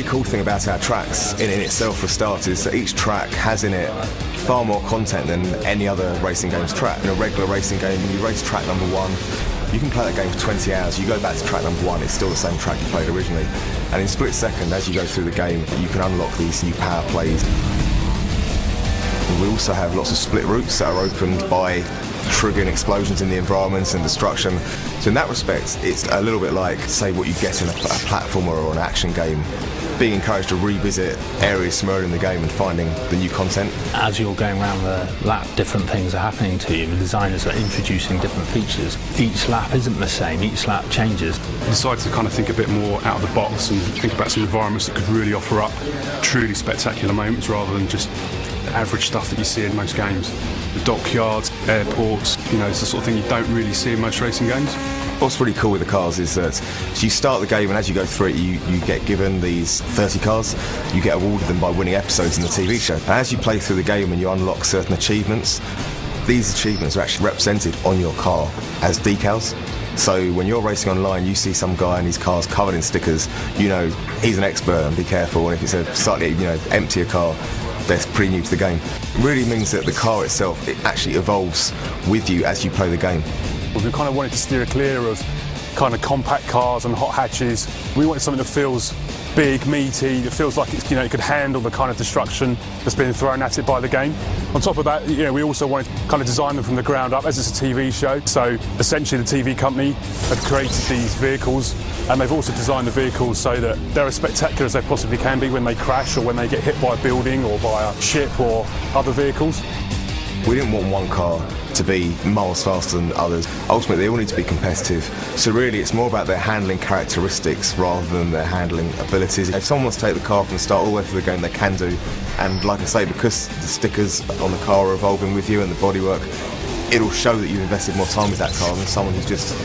cool thing about our tracks in itself for starters is that each track has in it far more content than any other racing game's track. In a regular racing game, when you race track number 1, you can play that game for 20 hours, you go back to track number 1, it's still the same track you played originally. And in split second, as you go through the game, you can unlock these new power plays. We also have lots of split routes that are opened by triggering explosions in the environments and destruction. So in that respect, it's a little bit like, say, what you get in a platformer or an action game, being encouraged to revisit areas from earlier in the game and finding the new content. As you're going around the lap, different things are happening to you. The designers are introducing different features. Each lap isn't the same, each lap changes. I decided to kind of think a bit more out of the box and think about some environments that could really offer up truly spectacular moments rather than just the average stuff that you see in most games. The dockyards, airports, it's the sort of thing you don't really see in most racing games. What's really cool with the cars is that you start the game, and as you go through it, you get given these 30 cars. You get awarded them by winning episodes in the TV show. And as you play through the game and you unlock certain achievements, these achievements are actually represented on your car as decals. So when you're racing online, you see some guy and his car's covered in stickers, he's an expert and be careful. And if it's a slightly emptier car, that's pretty new to the game. It really means that the car itself, it actually evolves with you as you play the game. We kind of wanted to steer clear of kind of compact cars and hot hatches. We wanted something that feels big, meaty, that feels like it's, it could handle the kind of destruction that's been thrown at it by the game. On top of that, we also wanted to kind of design them from the ground up, as it's a TV show. So essentially the TV company have created these vehicles, and they've also designed the vehicles so that they're as spectacular as they possibly can be when they crash or when they get hit by a building or by a ship or other vehicles. We didn't want one car to be miles faster than others. Ultimately, they all need to be competitive. So really, it's more about their handling characteristics rather than their handling abilities. If someone wants to take the car from the start all the way through the game, they can do. And like I say, because the stickers on the car are evolving with you and the bodywork, it'll show that you've invested more time with that car than someone who's just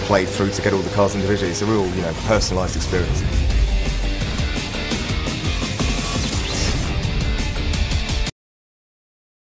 played through to get all the cars individually. It's a real, personalised experience.